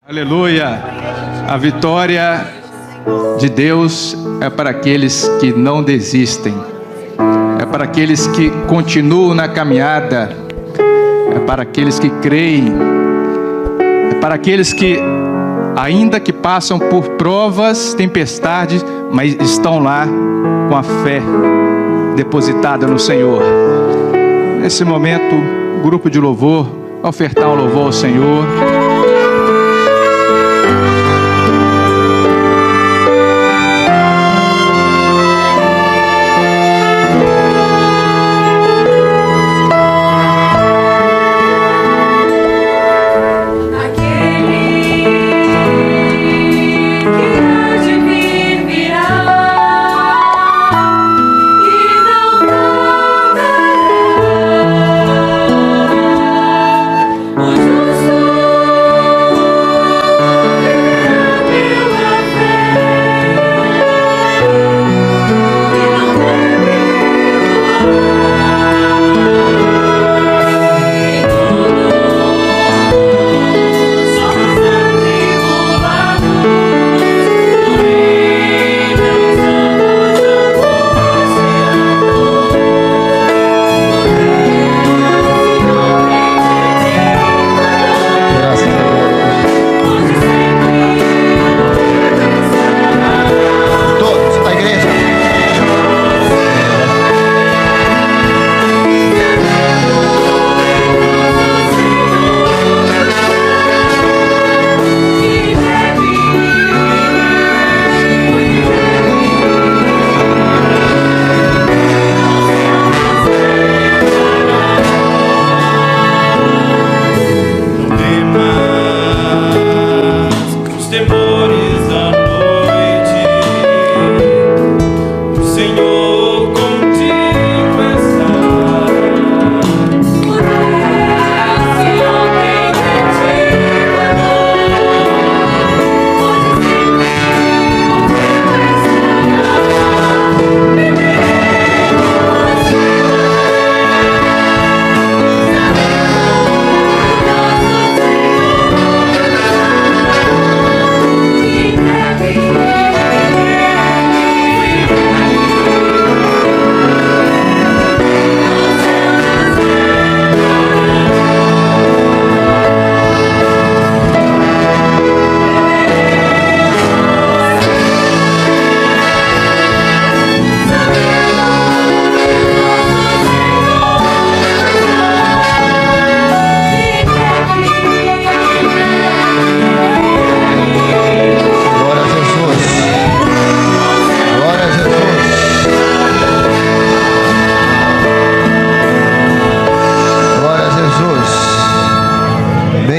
Aleluia! A vitória de Deus é para aqueles que não desistem, é para aqueles que continuam na caminhada, é para aqueles que creem, é para aqueles que, ainda que passam por provas, tempestades, mas estão lá com a fé depositada no Senhor. Nesse momento, o grupo de louvor vai ofertar um louvor ao Senhor.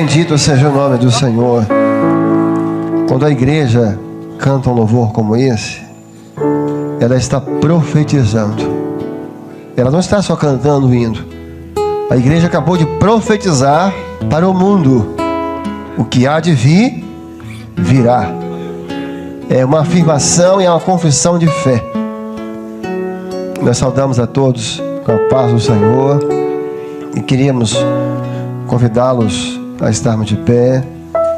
Bendito seja o nome do Senhor. Quando a igreja canta um louvor como esse, ela está profetizando. Ela não está só cantando o hino. A igreja acabou de profetizar para o mundo. O que há de vir, virá. É uma afirmação e é uma confissão de fé. Nós saudamos a todos com a paz do Senhor e queríamos convidá-los a estarmos de pé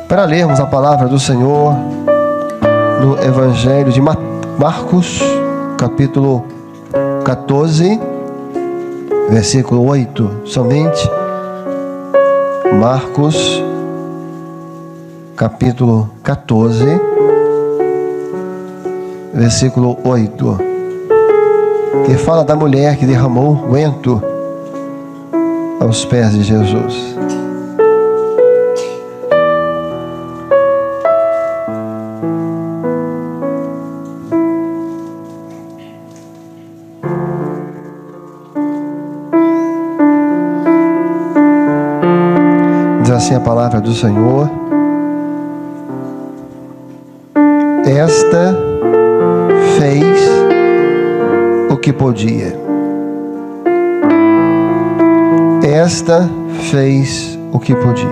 para lermos a palavra do Senhor no Evangelho de Marcos, capítulo 14, versículo 8. Somente Marcos, capítulo 14, versículo 8, que fala da mulher que derramou unguento aos pés de Jesus. Diz assim a palavra do Senhor: esta fez o que podia. Esta fez o que podia.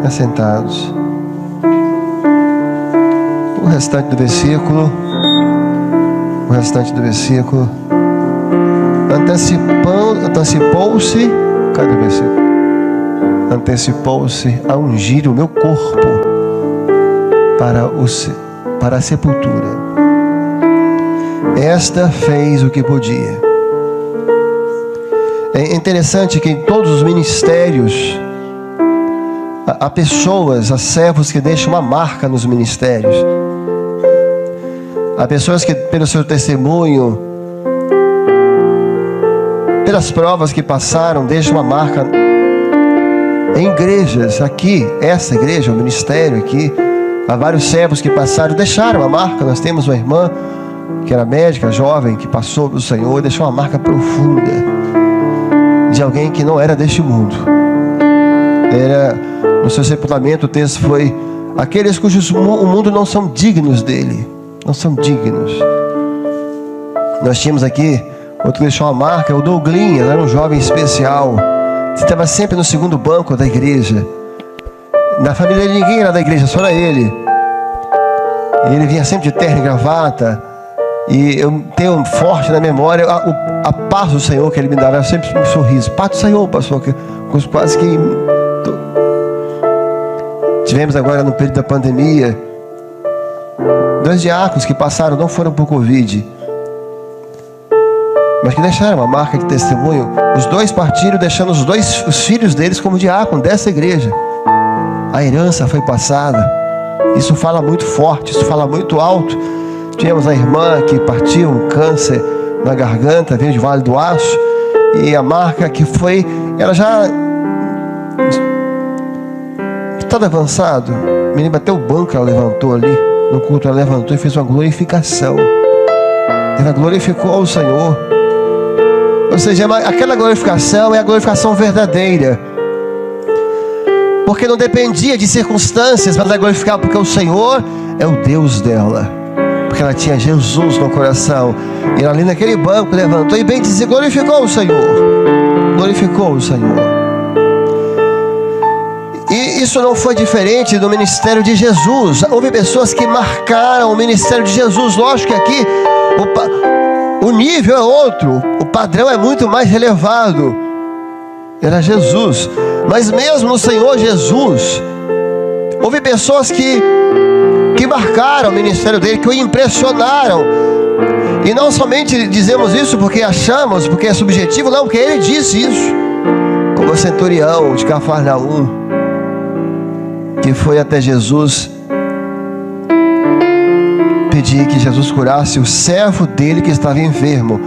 Assentados. O restante do versículo. Antecipou-se. Cadê o versículo? antecipou-se a ungir o meu corpo para a sepultura. Esta fez o que podia. É interessante que em todos os ministérios há pessoas, há servos que deixam uma marca nos ministérios. Há pessoas que, pelo seu testemunho, pelas provas que passaram, deixam uma marca em igrejas. Aqui, essa igreja, o ministério aqui, há vários servos que passaram, deixaram a marca. Nós temos uma irmã que era médica, jovem, que passou do Senhor e deixou uma marca profunda de alguém que não era deste mundo. No seu sepultamento, o texto foi: aqueles cujos o mundo não são dignos dele. Não são dignos. Nós tínhamos aqui outro que deixou uma marca, o Douglinhas, era um jovem especial, estava sempre no segundo banco da igreja. Na família dele ninguém era da igreja, só era ele. E ele vinha sempre de terno e gravata. E eu tenho forte na memória a paz do Senhor que ele me dava. Era sempre um sorriso. Paz do Senhor, pastor, quase que... Tivemos agora no período da pandemia 2 diáconos que passaram, não foram por Covid, mas que deixaram uma marca de testemunho. Os 2 partiram, deixando os filhos deles como diácono dessa igreja. A herança foi passada. Isso fala muito forte, isso fala muito alto. Tivemos a irmã que partiu, um câncer na garganta, veio de Vale do Aço, e a marca que foi, ela já estava avançado. Me lembro até o banco ela levantou ali no culto, ela levantou e fez uma glorificação. Ela glorificou ao Senhor. Ou seja, aquela glorificação é a glorificação verdadeira, porque não dependia de circunstâncias, mas ela glorificava porque o Senhor é o Deus dela, porque ela tinha Jesus no coração. E ela ali naquele banco levantou e bem dizer, glorificou o Senhor. Glorificou o Senhor. E isso não foi diferente do ministério de Jesus. Houve pessoas que marcaram o ministério de Jesus. Lógico que aqui o nível é outro, o padrão é muito mais elevado. Era Jesus. Mas mesmo no Senhor Jesus, houve pessoas que marcaram o ministério dele, que o impressionaram. E não somente dizemos isso porque achamos, porque é subjetivo, não, porque ele disse isso. Como o centurião de Cafarnaum, que foi até Jesus pedir que Jesus curasse o servo dele que estava enfermo.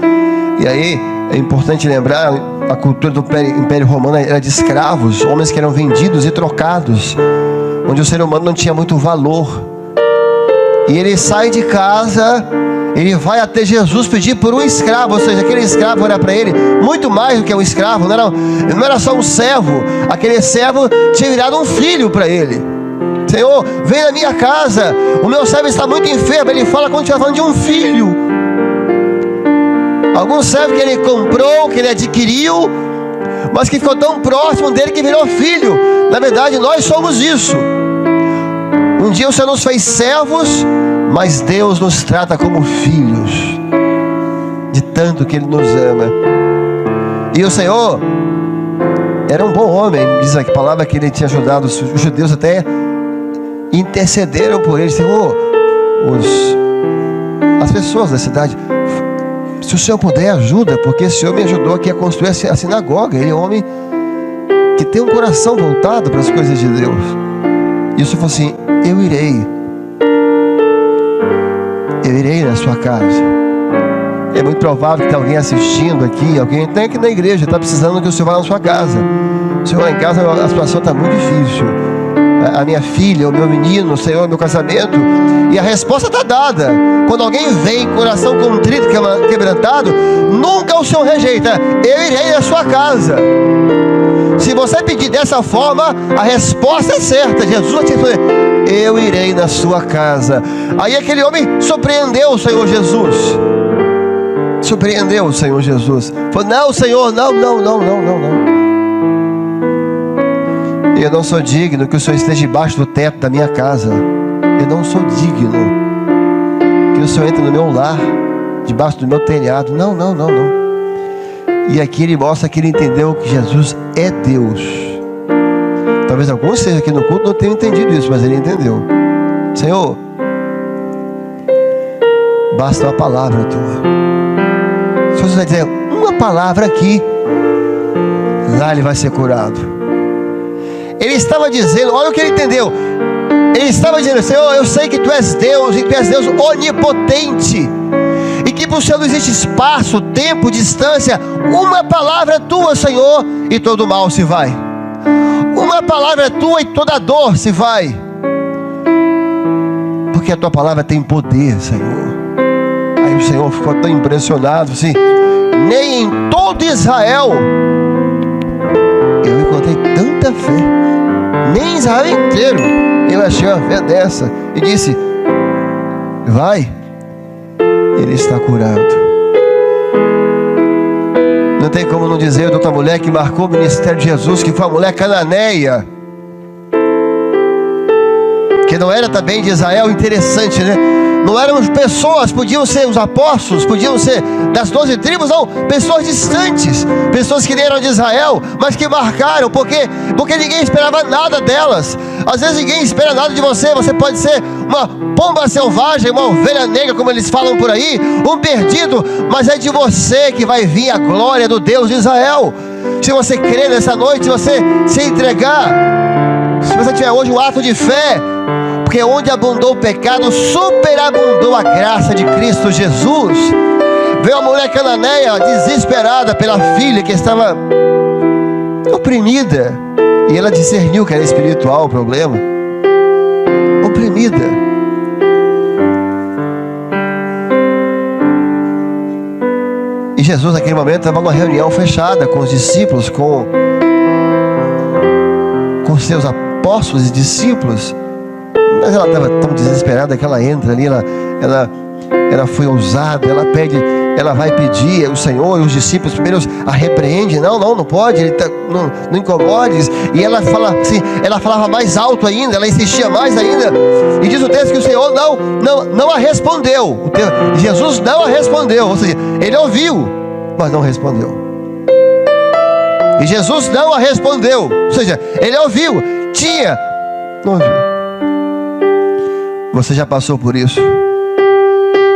E aí é importante lembrar, a cultura do Império Romano era de escravos, homens que eram vendidos e trocados, onde o ser humano não tinha muito valor. E ele sai de casa, ele vai até Jesus pedir por um escravo. Ou seja, aquele escravo era para ele muito mais do que um escravo. Não era só um servo. Aquele servo tinha virado um filho para ele. Senhor, vem na minha casa, o meu servo está muito enfermo. Ele fala quando estiver falando de um filho. Algum servo que ele comprou, que ele adquiriu, mas que ficou tão próximo dele que virou filho. Na verdade, nós somos isso. Um dia o Senhor nos fez servos, mas Deus nos trata como filhos, de tanto que Ele nos ama. E o Senhor era um bom homem. Diz a palavra que Ele tinha ajudado os judeus, até intercederam por Ele. Senhor, as pessoas da cidade, se o Senhor puder, ajuda, porque esse homem ajudou aqui a construir a sinagoga. Ele é um homem que tem um coração voltado para as coisas de Deus. E o Senhor falou assim, eu irei na sua casa. É muito provável que tenha alguém assistindo aqui, alguém tem aqui na igreja, está precisando que o Senhor vá na sua casa. O Senhor, lá em casa a situação está muito difícil. A minha filha, o meu menino, o Senhor, meu casamento. E a resposta está dada. Quando alguém vem com coração contrito, quebrantado, nunca o Senhor rejeita. Eu irei na sua casa. Se você pedir dessa forma, a resposta é certa. Jesus vai te responder, eu irei na sua casa. Aí aquele homem surpreendeu o Senhor Jesus. Surpreendeu o Senhor Jesus. Falou, não, Senhor, não. Eu não sou digno que o Senhor esteja debaixo do teto da minha casa. Eu não sou digno que o Senhor entre no meu lar, debaixo do meu telhado. Não. E aqui ele mostra que ele entendeu que Jesus é Deus. Talvez alguns estejam aqui no culto não tenham entendido isso, mas ele entendeu. Senhor, basta uma palavra tua. Se você vai dizer uma palavra aqui, lá ele vai ser curado. Ele estava dizendo, olha o que ele entendeu. Ele estava dizendo: Senhor, eu sei que tu és Deus, e que tu és Deus onipotente, e que para o Senhor não existe espaço, tempo, distância. Uma palavra tua, Senhor, e todo mal se vai. Uma palavra tua e toda dor se vai. Porque a tua palavra tem poder, Senhor. Aí o Senhor ficou tão impressionado assim: nem em todo Israel eu encontrei tanta fé, nem Israel inteiro ele achou a fé dessa. E disse: vai, ele está curado. Não tem como não dizer de outra mulher que marcou o ministério de Jesus, que foi a mulher cananeia, que não era também de Israel. Interessante, né? Não eram pessoas, podiam ser os apóstolos, podiam ser das 12 tribos, não, pessoas distantes, pessoas que nem eram de Israel, mas que marcaram, porque ninguém esperava nada delas. Às vezes ninguém espera nada de você. Você pode ser uma pomba selvagem, uma ovelha negra, como eles falam por aí, um perdido, mas é de você que vai vir a glória do Deus de Israel. Se você crer nessa noite, se você se entregar, se você tiver hoje um ato de fé, porque onde abundou o pecado, superabundou a graça de Cristo Jesus. Veio a mulher cananeia desesperada pela filha que estava oprimida, e ela discerniu que era espiritual o problema. Oprimida. E Jesus naquele momento estava numa reunião fechada com os discípulos, com seus apóstolos e discípulos. Mas ela estava tão desesperada que ela entra ali, ela foi ousada, ela vai pedir o Senhor, e os discípulos primeiro a repreendem: não pode, não incomodes. E ela fala assim, ela falava mais alto ainda, ela insistia mais ainda, e diz o texto que o Senhor não a respondeu. Jesus não a respondeu, ou seja, ele ouviu, mas não respondeu. E Jesus não a respondeu, ou seja, ele ouviu, não ouviu. Você já passou por isso?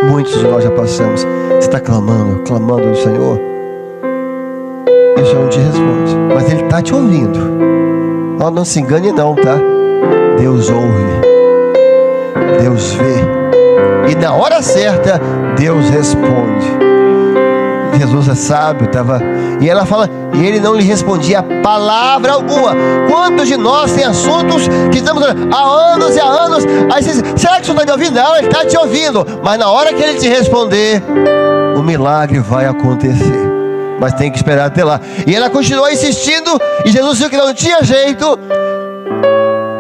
Muitos de nós já passamos. Você está clamando do Senhor, e o Senhor não te responde, mas Ele está te ouvindo. Não se engane não, tá? Deus ouve, Deus vê, e na hora certa Deus responde. Jesus é sábio, e ela fala, e ele não lhe respondia palavra alguma. Quantos de nós tem assuntos que estamos há anos e há anos, aí você diz: será que o Senhor está me ouvindo? Não, Ele está te ouvindo, mas na hora que Ele te responder, o milagre vai acontecer, mas tem que esperar até lá. E ela continuou insistindo, e Jesus viu que não tinha jeito,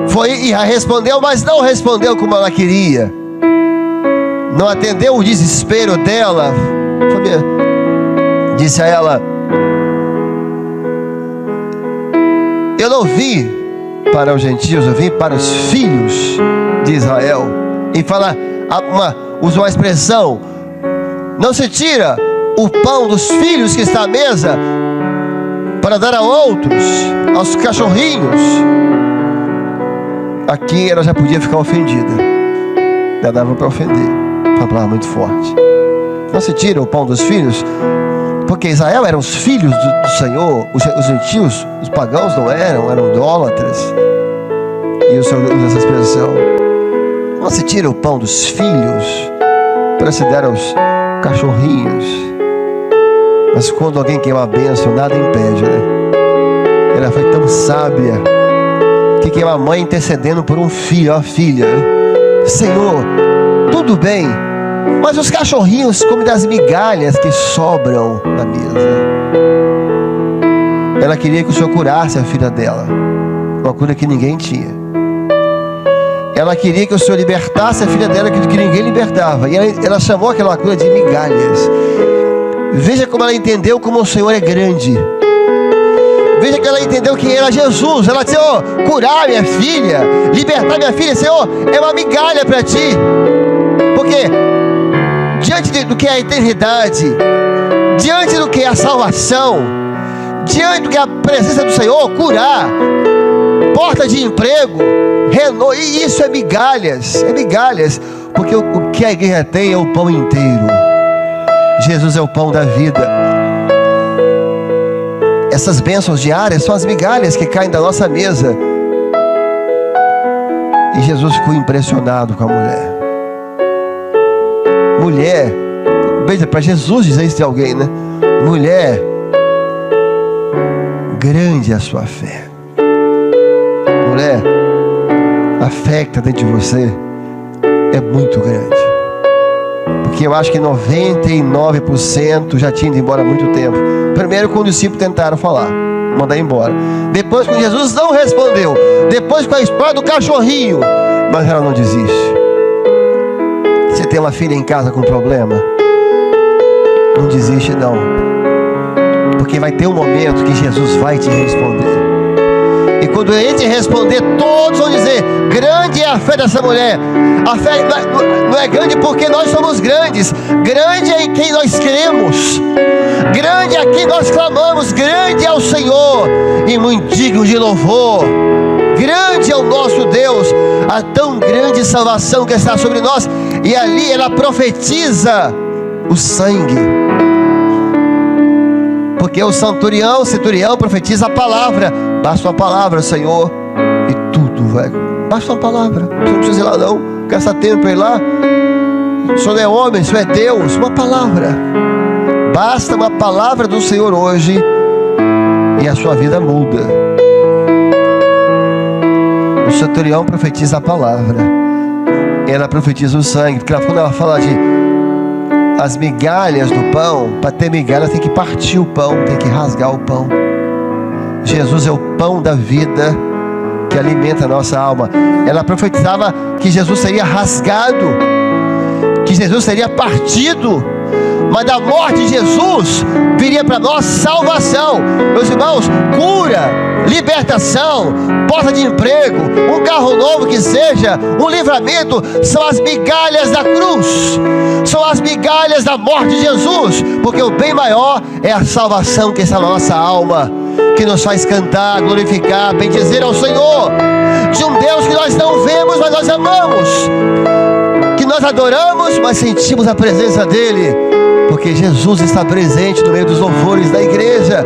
foi e respondeu, mas não respondeu como ela queria, não atendeu o desespero dela. Disse a ela: eu não vim para os gentios, eu vim para os filhos de Israel. E usa uma expressão: não se tira o pão dos filhos que está à mesa para dar a outros, aos cachorrinhos. Aqui ela já podia ficar ofendida, já dava para ofender, uma palavra muito forte. Não se tira o pão dos filhos, porque Israel eram os filhos do Senhor, os gentios, os pagãos não eram idólatras. E o Senhor usa essa expressão: não se tira o pão dos filhos para se dar aos cachorrinhos. Mas quando alguém quer uma bênção, nada impede, né? Ela foi tão sábia que é uma mãe intercedendo por um filho, uma filha, né? Senhor, tudo bem, mas os cachorrinhos comem das migalhas que sobram na mesa. Ela queria que o Senhor curasse a filha dela, uma cura que ninguém tinha. Ela queria que o Senhor libertasse a filha dela, que ninguém libertava. E ela chamou aquela cura de migalhas. Veja como ela entendeu como o Senhor é grande. Veja que ela entendeu que era Jesus. Ela disse: Senhor, curar minha filha, libertar minha filha, Senhor, é uma migalha para ti. Porque diante do que é a eternidade, diante do que é a salvação, diante do que é a presença do Senhor, curar porta de emprego, e isso é migalhas, porque o que a igreja tem é o pão inteiro. Jesus é o pão da vida. Essas bênçãos diárias são as migalhas que caem da nossa mesa. E Jesus ficou impressionado com a mulher. Mulher, veja, para Jesus dizer isso de alguém, né? Mulher, grande é a sua fé. Mulher, a fé que está dentro de você é muito grande. Porque eu acho que 99% já tinha ido embora há muito tempo. Primeiro, quando os discípulos tentaram falar, mandar embora. Depois, quando Jesus não respondeu. Depois, com a história do cachorrinho. Mas ela não desiste. Você tem uma filha em casa com problema? Não desiste não. Porque vai ter um momento que Jesus vai te responder. E quando ele te responder, todos vão dizer: grande é a fé dessa mulher. A fé não é grande porque nós somos grandes. Grande é em quem nós cremos. Grande é a quem nós clamamos. Grande é o Senhor e muito digno de louvor. Grande é o nosso Deus. A tão grande salvação que está sobre nós. E ali ela profetiza o sangue. Porque o centurião profetiza a palavra. Basta uma palavra, Senhor, e tudo vai. Basta uma palavra. Você não precisa ir lá não, gastar tempo para ir lá. O Senhor não é homem, o Senhor é Deus. Uma palavra. Basta uma palavra do Senhor hoje e a sua vida muda. O centurião profetiza a palavra. Ela profetiza o sangue. Porque quando ela fala de as migalhas do pão, para ter migalhas tem que partir o pão, tem que rasgar o pão. Jesus é o pão da vida que alimenta a nossa alma. Ela profetizava que Jesus seria rasgado, que Jesus seria partido, mas da morte de Jesus viria para nós salvação. Meus irmãos, cura, libertação, porta de emprego, um carro novo que seja, um livramento, são as migalhas da cruz, são as migalhas da morte de Jesus, porque o bem maior é a salvação que está na nossa alma, que nos faz cantar, glorificar, bendizer ao Senhor, de um Deus que nós não vemos, mas nós amamos, que nós adoramos, mas sentimos a presença dEle, porque Jesus está presente no meio dos louvores da igreja.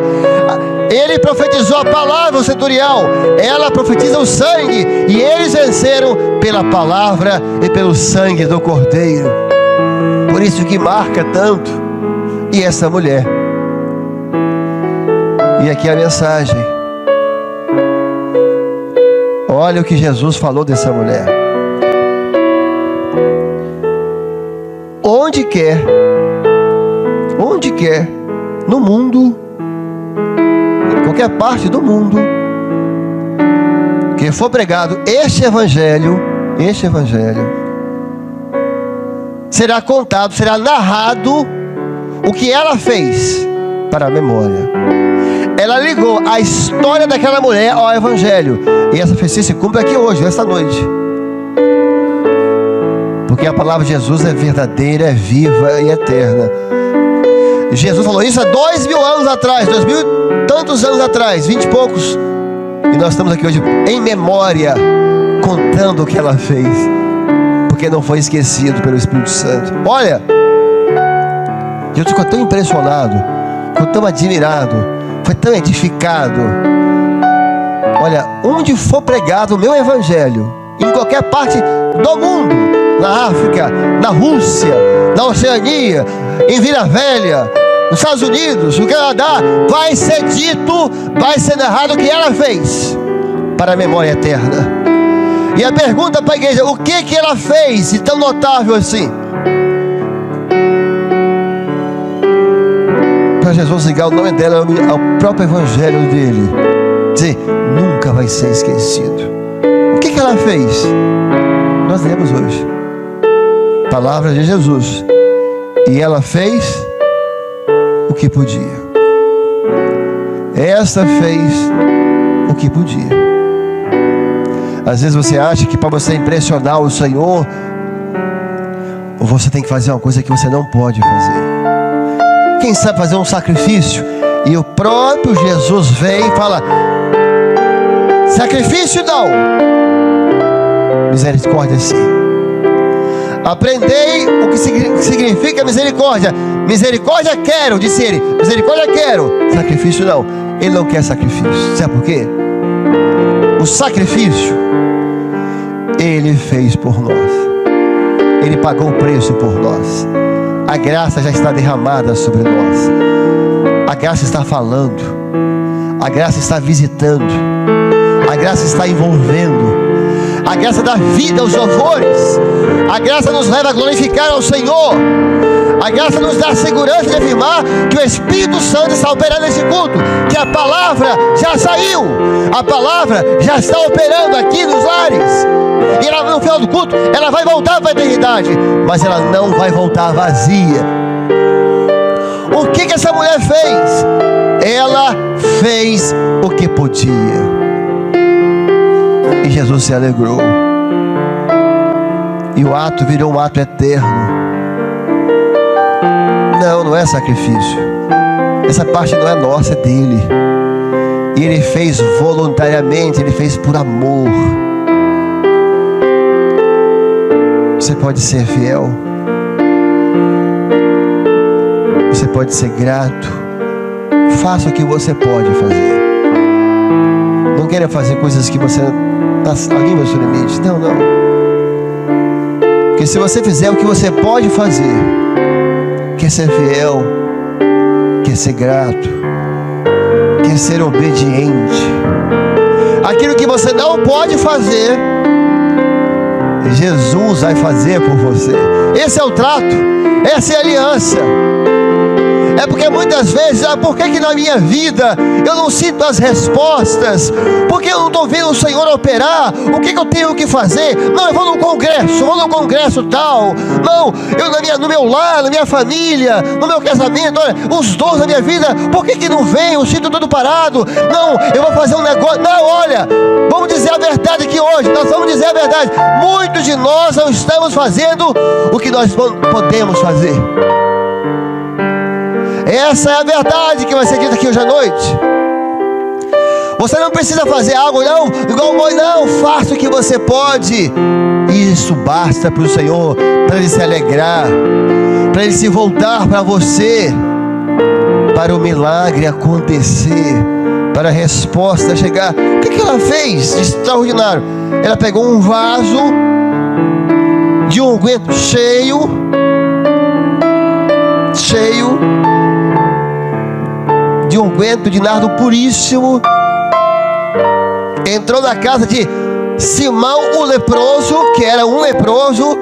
Ele profetizou a palavra, o centurião, ela profetiza o sangue, e eles venceram pela palavra e pelo sangue do Cordeiro. Por isso que marca tanto. E essa mulher, e aqui a mensagem. Olha o que Jesus falou dessa mulher. Onde quer no mundo, em qualquer parte do mundo, que for pregado este evangelho, será contado, será narrado o que ela fez para a memória. Ela ligou a história daquela mulher ao evangelho, e essa profecia se cumpre aqui hoje, nesta noite, porque a palavra de Jesus é verdadeira, é viva e eterna. Jesus falou isso há 2000 anos atrás, 2000 e tantos anos atrás, 20 e poucos, e nós estamos aqui hoje em memória, contando o que ela fez, porque não foi esquecido pelo Espírito Santo. Olha, Jesus ficou tão impressionado, ficou tão admirado, foi tão edificado. Olha, onde for pregado o meu evangelho, em qualquer parte do mundo, na África, na Rússia, na Oceania, em Vila Velha, nos Estados Unidos, no Canadá, vai ser dito, vai ser narrado o que ela fez para a memória eterna. E a pergunta para a igreja: o que ela fez de tão notável assim? Para Jesus ligar o nome dela ao próprio evangelho dele, dizer, nunca vai ser esquecido. O que ela fez? Nós lemos hoje, palavra de Jesus. E ela fez o que podia. Esta fez o que podia. Às vezes você acha que para você impressionar o Senhor, você tem que fazer uma coisa que você não pode fazer. Quem sabe fazer um sacrifício? E o próprio Jesus vem e fala: Sacrifício não, misericórdia sim. Aprendei o que significa misericórdia. Misericórdia quero, disse ele. Misericórdia quero, sacrifício não. Ele não quer sacrifício. Sabe por quê? O sacrifício Ele fez por nós. Ele pagou o preço por nós. A graça já está derramada sobre nós. A graça está falando. A graça está visitando. A graça está envolvendo. A graça dá vida aos louvores. A graça nos leva a glorificar ao Senhor. A graça nos dá a segurança de afirmar que o Espírito Santo está operando nesse culto, que a palavra já saiu, a palavra já está operando aqui nos lares. E ela, no final do culto, ela vai voltar para a eternidade, mas ela não vai voltar vazia. O que essa mulher fez? Ela fez o que podia, e Jesus se alegrou, e o ato virou um ato eterno. Não é sacrifício. Essa parte não é nossa, é dele. E ele fez voluntariamente, ele fez por amor. Você pode ser fiel. Você pode ser grato. Faça o que você pode fazer. Não queira fazer coisas que você está ali no seu limite. Não. Porque se você fizer o que você pode fazer, quer ser fiel, quer ser grato, quer ser obediente, aquilo que você não pode fazer, Jesus vai fazer por você. Esse é o trato, essa é a aliança. É porque muitas vezes, por que na minha vida eu não sinto as respostas? Porque eu não estou vendo o Senhor operar? O que eu tenho que fazer? Não, eu vou num congresso tal. Não, eu no meu lar, na minha família, no meu casamento, olha, os dons da minha vida, por que não vem? Eu sinto tudo parado. Não, eu vou fazer um negócio. Não, olha, vamos dizer a verdade aqui hoje. Nós vamos dizer a verdade. Muitos de nós não estamos fazendo o que nós podemos fazer. Essa é a verdade que vai ser dita aqui hoje à noite. Você não precisa fazer algo não, igual não, faça o que você pode. Isso basta para o Senhor, para Ele se alegrar, para Ele se voltar para você, para o milagre acontecer, para a resposta chegar. O que ela fez de extraordinário? Ela pegou um vaso de unguento cheio de unguento de nardo puríssimo, entrou na casa de Simão o leproso, que era um leproso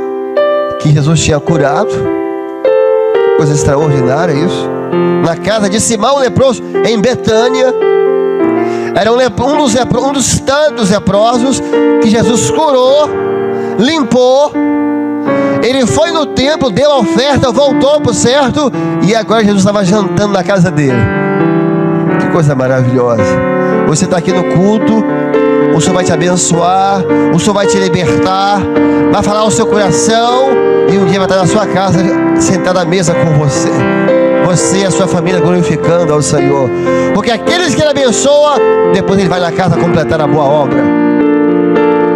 que Jesus tinha curado. Coisa extraordinária isso. Na casa de Simão o leproso, em Betânia. Era um dos tantos leprosos que Jesus curou, limpou. Ele foi no templo, deu a oferta, voltou para o certo, e agora Jesus estava jantando na casa dele. Que coisa maravilhosa. Você está aqui no culto, o Senhor vai te abençoar, o Senhor vai te libertar, vai falar ao seu coração, e um dia vai estar na sua casa, sentado à mesa com você. Você e a sua família glorificando ao Senhor. Porque aqueles que Ele abençoa, depois Ele vai na casa completar a boa obra.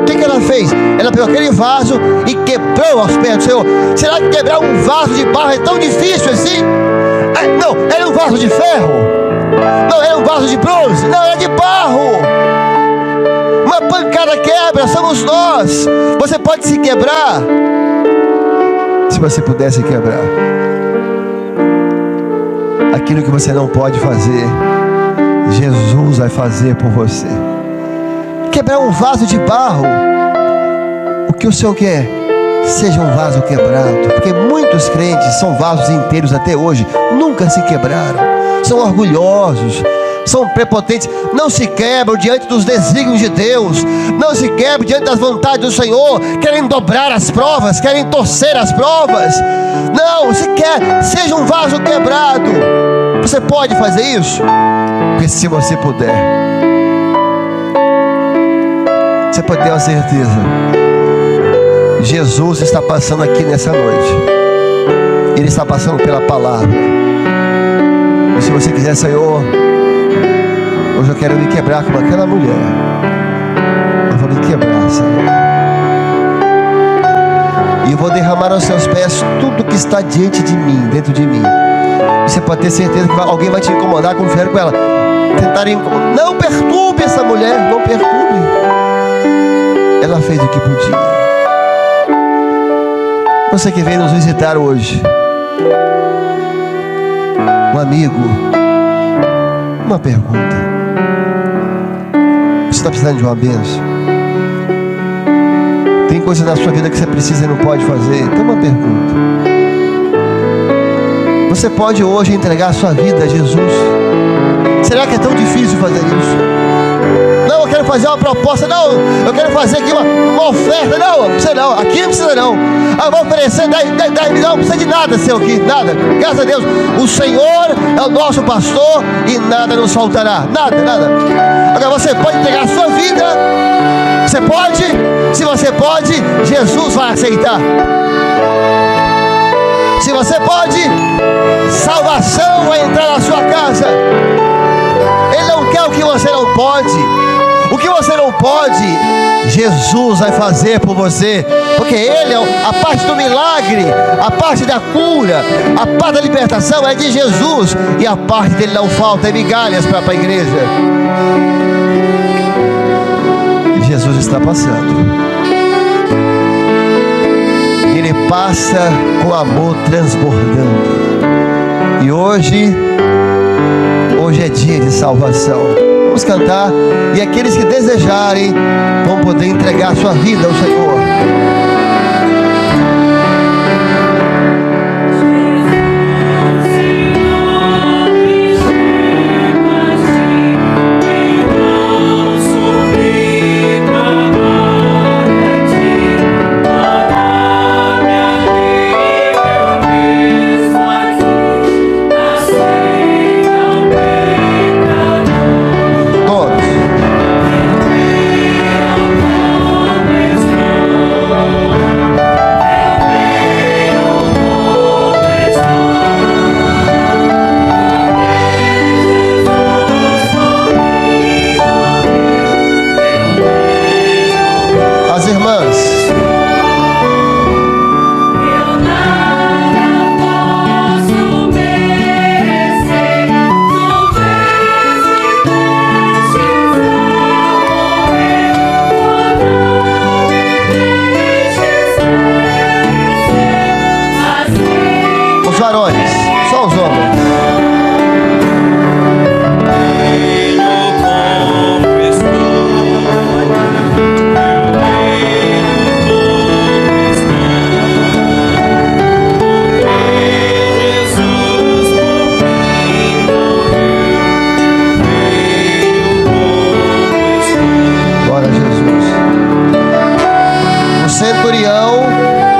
O que ela fez? Ela pegou aquele vaso e quebrou aos pés do Senhor. Será que quebrar um vaso de barro é tão difícil assim? Não, era um vaso de ferro. Não, era um vaso de bronze. Não, era de barro. Uma pancada quebra, somos nós. Você pode se quebrar. Se você pudesse quebrar aquilo que você não pode fazer, Jesus vai fazer por você. Quebrar um vaso de barro, o que o Senhor quer? Seja um vaso quebrado. Porque muitos crentes são vasos inteiros até hoje, nunca se quebraram, são orgulhosos, são prepotentes, não se quebram diante dos desígnios de Deus, não se quebram diante das vontades do Senhor, querem dobrar as provas, querem torcer as provas. Não, se quer, seja um vaso quebrado. Você pode fazer isso? Porque se você puder, você pode ter uma certeza, Jesus está passando aqui nessa noite. Ele está passando pela palavra. E se você quiser, Senhor, hoje eu quero me quebrar como aquela mulher. Senhor. E eu vou derramar aos seus pés tudo que está diante de mim, dentro de mim. E você pode ter certeza que alguém vai te incomodar quando vier com ela. Tentarem incomodar. Não perturbe essa mulher, não perturbe. Ela fez o que podia. Você que veio nos visitar hoje, um amigo, uma pergunta. Você está precisando de uma bênção? Tem coisa na sua vida que você precisa e não pode fazer? Então uma pergunta. Você pode hoje entregar a sua vida a Jesus? Será que é tão difícil fazer isso? Não, eu quero fazer uma proposta. Não, eu quero fazer aqui uma oferta. Não, precisa não, aqui não precisa não. Eu vou oferecer 10 milhões, não precisa de nada, seu aqui, nada. Graças a Deus, o Senhor é o nosso pastor e nada nos faltará. Nada, nada. Agora você pode entregar a sua vida. Você pode? Se você pode, Jesus vai aceitar. Se você pode, salvação vai entrar na sua casa. Ele não quer o que você não pode. O que você não pode, Jesus vai fazer por você. Porque Ele é a parte do milagre, a parte da cura, a parte da libertação é de Jesus. E a parte dele não falta, é migalhas para a igreja. Jesus está passando. Ele passa com amor transbordando. E hoje é dia de salvação. Vamos cantar. E aqueles que desejarem vão poder entregar sua vida ao Senhor.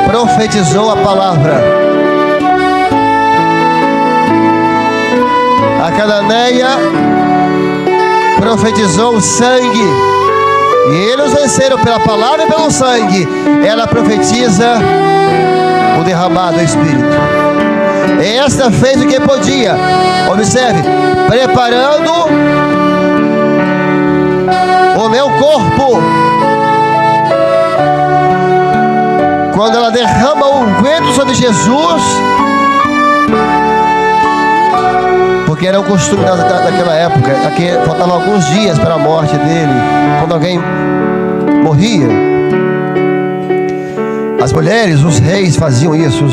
Profetizou a palavra. A cananeia profetizou o sangue. E eles venceram pela palavra e pelo sangue. Ela profetiza o derramado do Espírito. Esta fez o que podia. Observe, preparando o meu corpo. Quando ela derrama o unguento sobre Jesus, porque era o costume daquela época, aqui faltavam alguns dias para a morte dele, quando alguém morria, as mulheres, os reis faziam isso,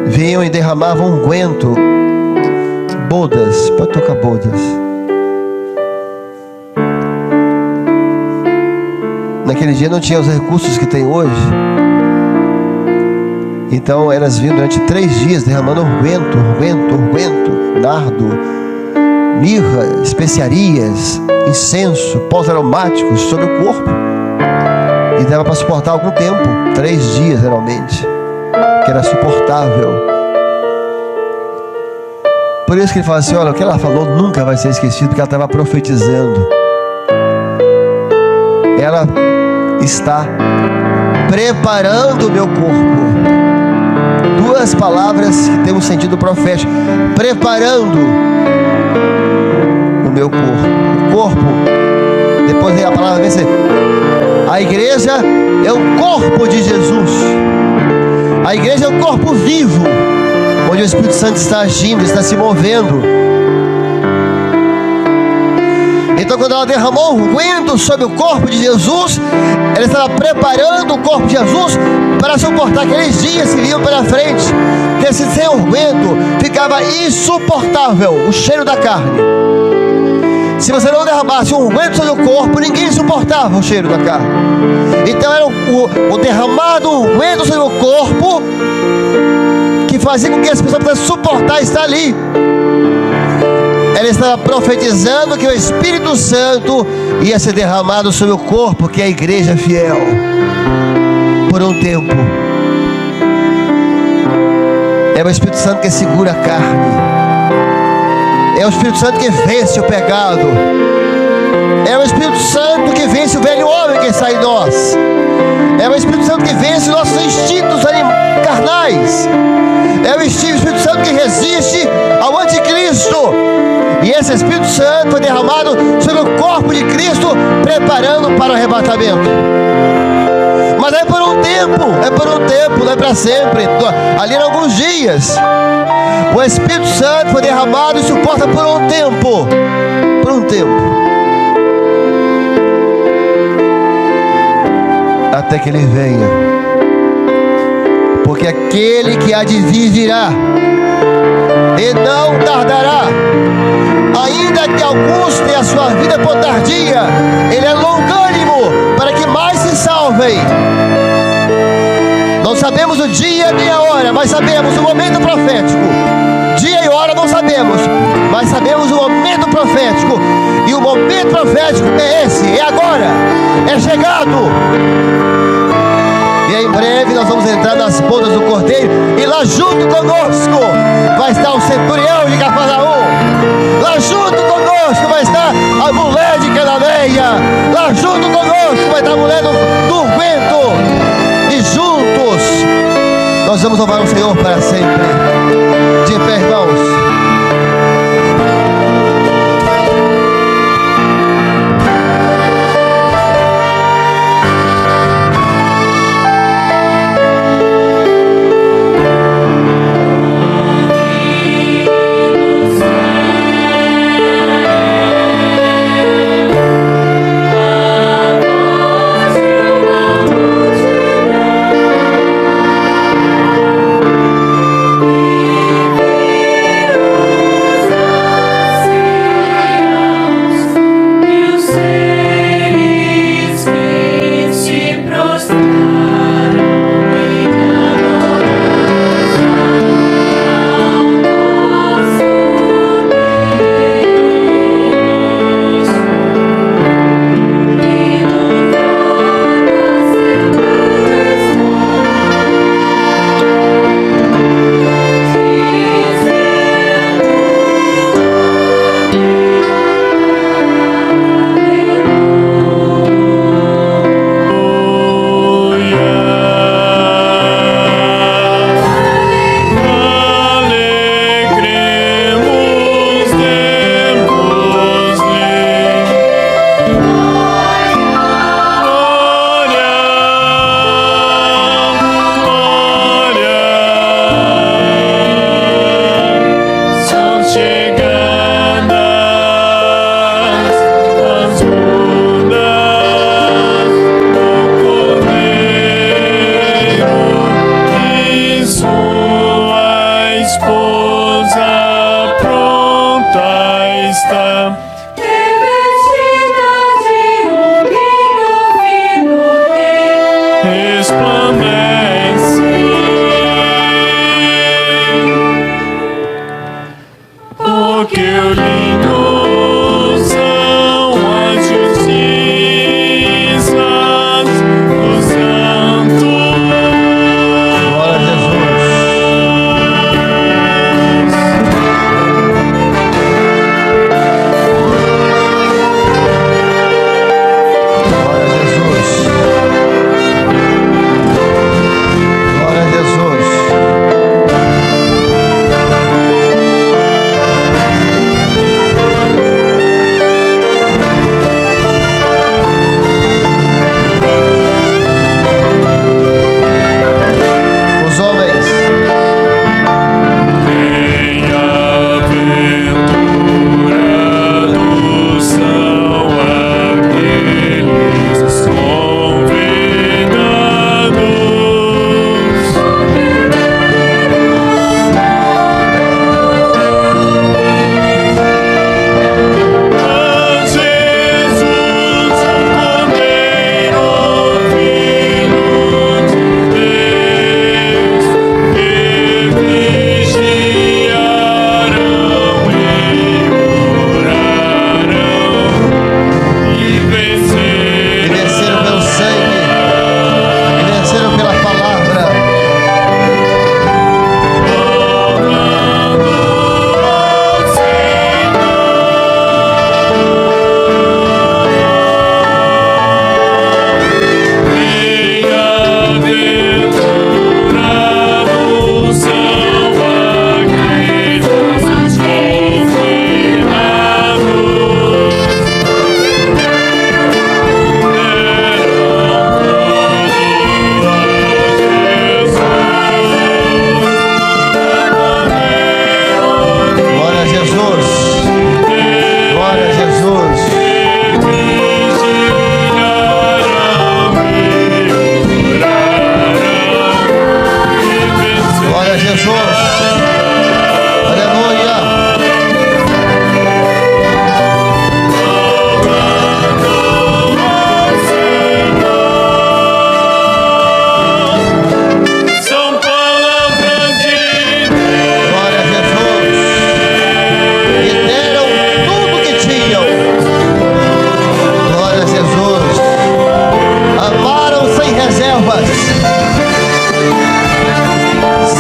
vinham e derramavam unguento, bodas, pode tocar bodas. Naquele dia não tinha os recursos que tem hoje. Então elas vinham durante 3 dias derramando unguento, nardo, mirra, especiarias, incenso, pós aromáticos sobre o corpo. E dava para suportar algum tempo, 3 dias geralmente, que era suportável. Por isso que ele fala assim, olha, o que ela falou nunca vai ser esquecido, porque ela estava profetizando. Ela está preparando o meu corpo. 2 palavras que têm um sentido profético. Preparando o meu corpo. O corpo Depois a palavra vem ser: a igreja é o corpo de Jesus. A igreja é o corpo vivo, onde o Espírito Santo está agindo, está se movendo. Então, quando ela derramou o unguento sobre o corpo de Jesus, ela estava preparando o corpo de Jesus para suportar aqueles dias que vinham pela frente. Porque se sem unguento ficava insuportável o cheiro da carne. Se você não derramasse um unguento sobre o corpo, ninguém suportava o cheiro da carne. Então era o derramado unguento sobre o corpo que fazia com que as pessoas pudessem suportar estar ali. Ela estava profetizando que o Espírito Santo ia ser derramado sobre o corpo, que é a igreja fiel, por um tempo. É o Espírito Santo que segura a carne. É o Espírito Santo que vence o pecado. É o Espírito Santo que vence o velho homem que está em nós. É o Espírito Santo que vence nossos instintos carnais. É o Espírito Santo que resiste ao anticristo. E esse Espírito Santo foi derramado sobre o corpo de Cristo, preparando para o arrebatamento. Mas é por um tempo, não é para sempre. Ali em alguns dias, o Espírito Santo foi derramado e suporta por um tempo. Até que Ele venha. Porque aquele que há de vir virá, e não tardará. Ainda que alguns tenham a sua vida por tardia, Ele é longânimo para que mais se salvem. Não sabemos o dia nem a hora, mas sabemos o momento profético. Dia e hora não sabemos, mas sabemos o momento profético. E o momento profético é esse, é agora, é chegado. E em breve nós vamos entrar nas bodas do Cordeiro, e lá junto conosco vai estar o centurião de Cafarnaum. Lá junto conosco vai estar a mulher de Cananeia. Lá junto conosco vai estar a mulher do vento. E juntos nós vamos louvar o Senhor para sempre. De pé, irmãos.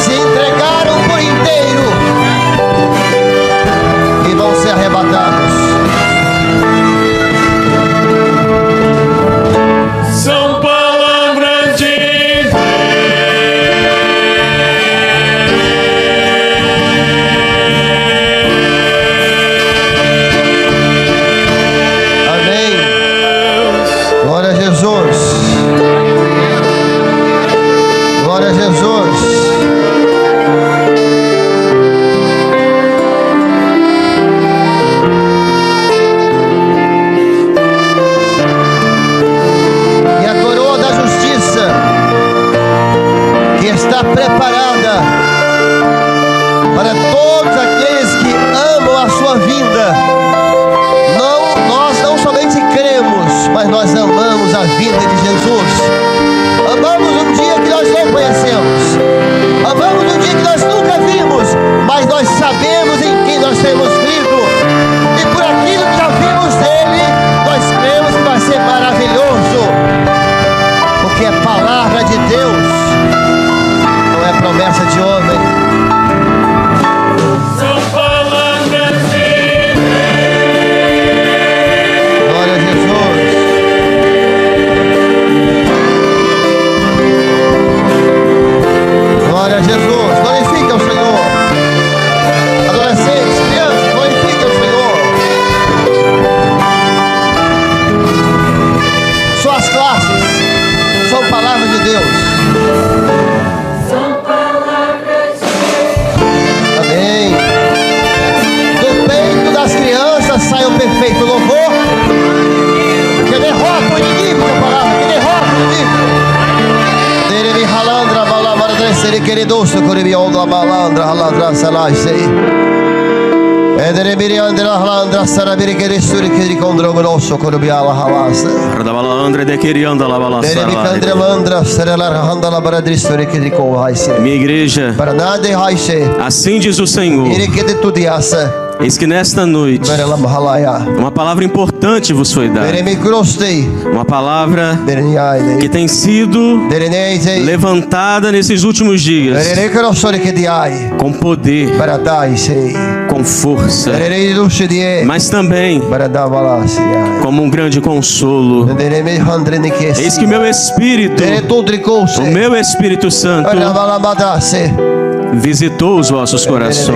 se entregaram por inteiro e vão ser arrebatados. São palavras de Amém. Glória a Jesus. Glória a Jesus. E a coroa da justiça que está preparada para todos aqueles que amam a sua vinda. Nós não somente cremos, mas nós amamos a vinda de Jesus. Amamos um dia que nós não conhecemos. Amamos um dia que nós nunca vimos, mas nós sabemos em quem nós temos crido. E por aquilo que já vimos dele, nós cremos que vai ser maravilhoso. Porque é palavra de Deus, não é promessa de homem. São palavras de Glória a Jesus. Glória a Jesus. Glorifica o Senhor. Adolescentes, crianças, glorifica o Senhor. Suas classes são palavras de Deus. Amém. Do peito das crianças sai o perfeito louvor, que derrota o inimigo, que a palavra, que derrota o inimigo. Dele me halandra, balamara, descer, queridoso, coribiondo, balandra, halandra, salai-se. Edere miriandra, halandra, sarabiri, querissuri, quericondrogrosso, coribiala, halasa. Radabalandra de querianda la Dele me balança. candrelandra, serelar, handala, baradrissuri, querico, haise. Minha igreja, Para nada, haise. assim diz o Senhor: Ele que de tudiaça. eis que nesta noite Berelam halaya. uma palavra importante vos foi dada, Dele me crostei. uma palavra Dele me aile. que tem sido Dele neise. levantada nesses últimos dias Dele crostore que diai. com poder, Para dai sei. com força, Dele luxe die. mas também Para dar balança. como um grande consolo. Dele me handre ne que. Eis que meu Espírito, Dele tudo ricouse. o meu Espírito Santo, Para balabadasse. visitou os vossos corações.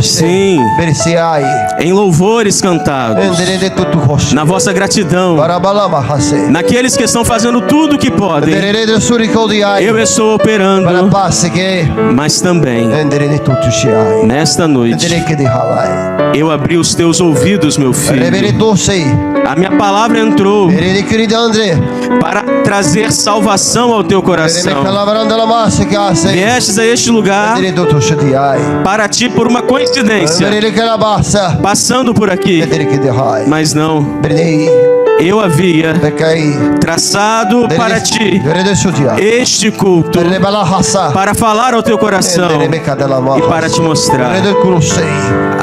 Sim, Berciai. em louvores cantados, Dele de tudo roxo. na vossa gratidão, Para balabahase. naqueles que estão fazendo tudo o que podem. Dele de suricodiai. Eu estou Para operando, passe que. mas também, Dele de tudo chiai. nesta noite, Dele que de halai. eu abri os teus ouvidos, meu Dele filho. doce. A minha palavra entrou Dele de querido André. para trazer salvação ao teu Dele me coração. calabrando la massa que hace. Viestes a este lugar Dele do tuxiai. para ti por uma coincidência, Dele que la bassa. passando por aqui, Dele que de hai. mas não, Bernei. eu havia Becai. traçado para ti Dele de sudia. este culto Dele bala raça. para falar ao teu coração Dele me cadela e para te mostrar Dele de cruzei.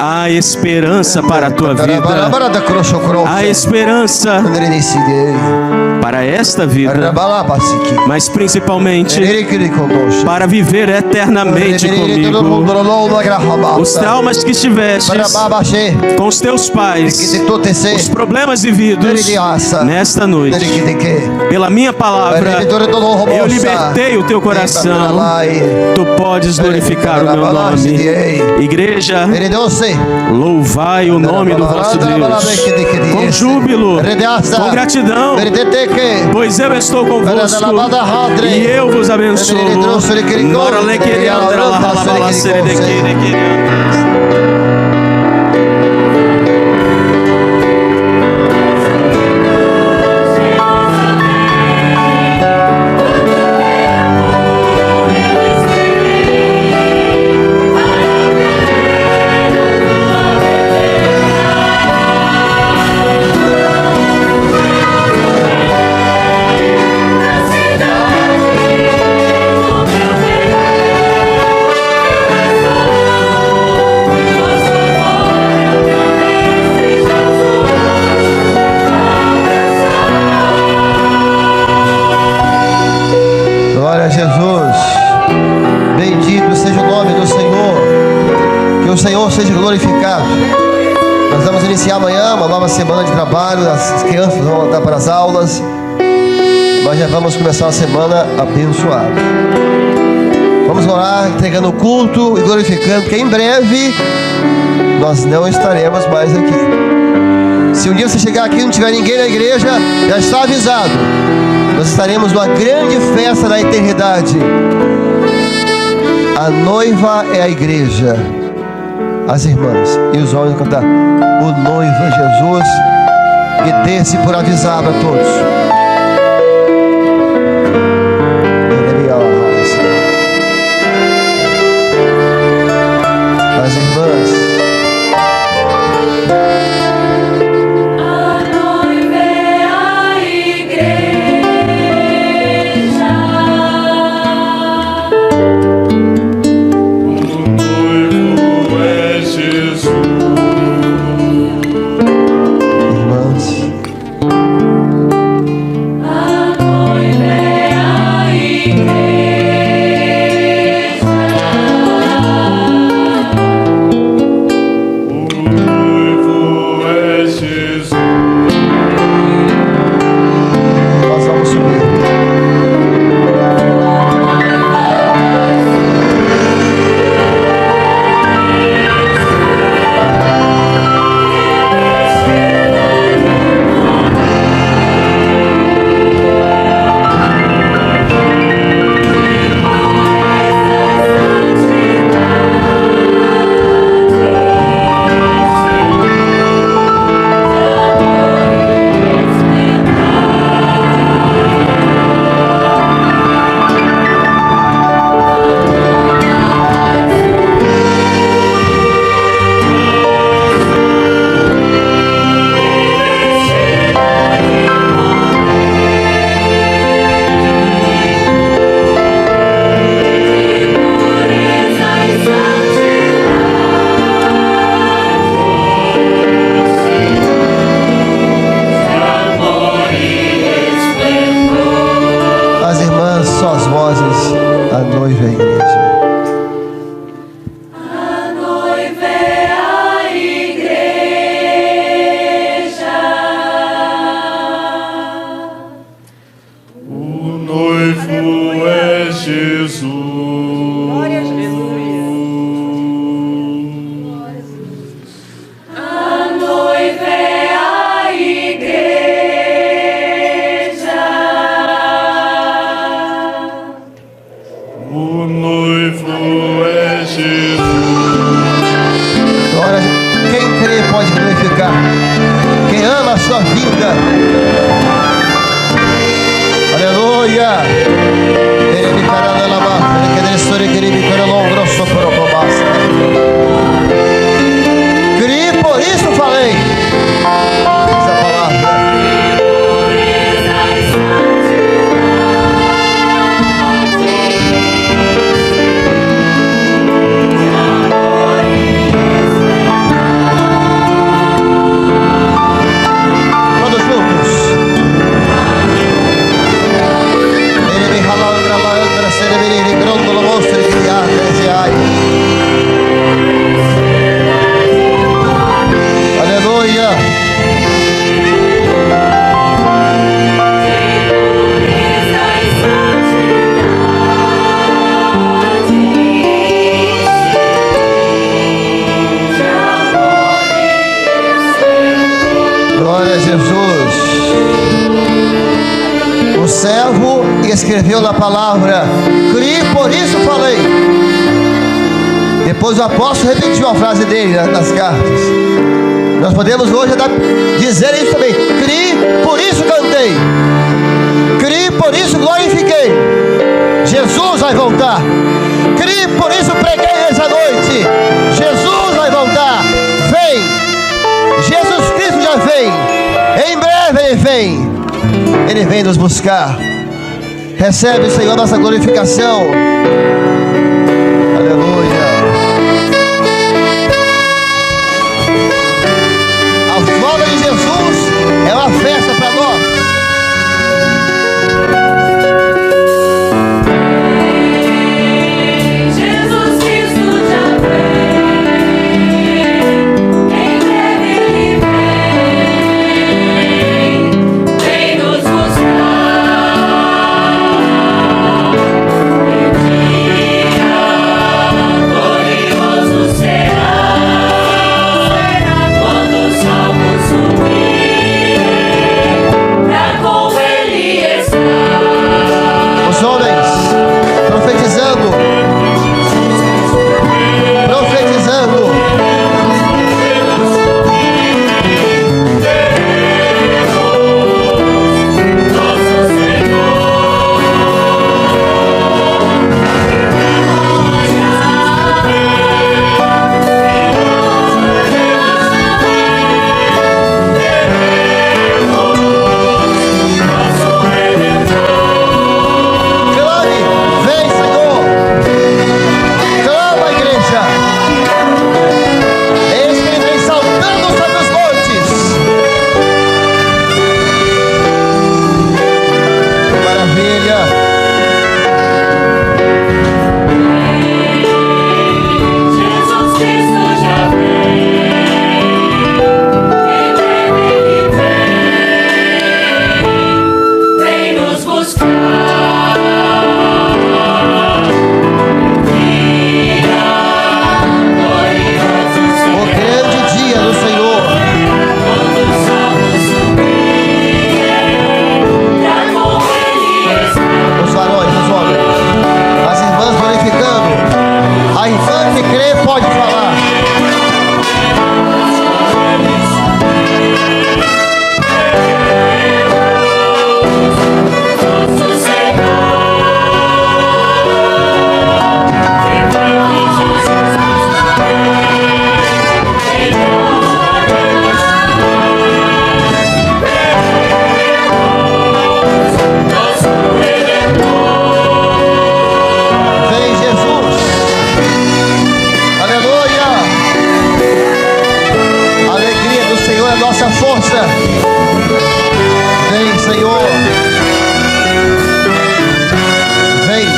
a esperança para a tua vida, Bara da crosso crosso. a esperança Dele decide. para esta vida, Bala basiki. mas principalmente Dele que de conduz. para viver eternamente comigo. Os traumas que tivestes Para babache. com os teus Que pais, de totece. os problemas vividos nesta noite, Dele que de que. pela minha palavra, eu libertei o teu coração. Tu podes glorificar o meu nome. Igreja, Ele doce. louvai o nome do vosso Deus com júbilo, com gratidão, pois eu estou convosco e eu vos abençoo. Nora le queriandra la halabala seredekere queriandra. seja glorificado. Nós vamos iniciar amanhã uma nova semana de trabalho. As crianças vão voltar para as aulas. Nós já vamos começar uma semana abençoada. Vamos orar, entregando o culto e glorificando, porque em breve nós não estaremos mais aqui. Se um dia você chegar aqui e não tiver ninguém na igreja, já está avisado. Nós estaremos numa grande festa da eternidade. A noiva é a igreja, as irmãs e os homens vão cantar o noivo é Jesus. E desse por avisado a todos. As irmãs. Escreveu na palavra, criei, por isso falei. Depois o apóstolo repetiu a frase dele nas cartas. Nós podemos hoje dizer isso também. Criei, por isso cantei. Criei, por isso glorifiquei. Jesus vai voltar. Criei, por isso preguei essa noite. Jesus vai voltar. Vem. Jesus Cristo já vem. Em breve ele vem. Ele vem nos buscar. Recebe, Senhor, nossa glorificação. Aleluia. A volta de Jesus é uma festa para nós. Jesus Cristo já vem. maravilha. Vem, Senhor. Vem.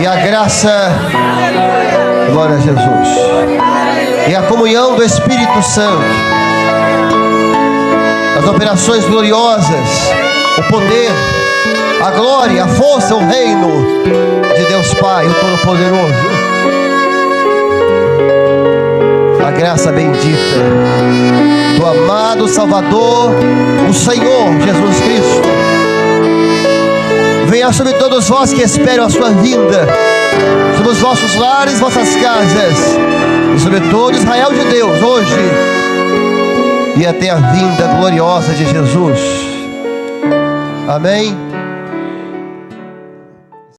E a graça, glória a Jesus, e a comunhão do Espírito Santo, as operações gloriosas, o poder, a glória, a força, o reino de Deus Pai, o Todo-Poderoso, a graça bendita do amado Salvador, o Senhor Jesus Cristo, venha sobre todos vós que esperam a sua vinda, sobre os vossos lares, vossas casas, e sobre todo Israel de Deus, hoje e até a vinda gloriosa de Jesus. Amém.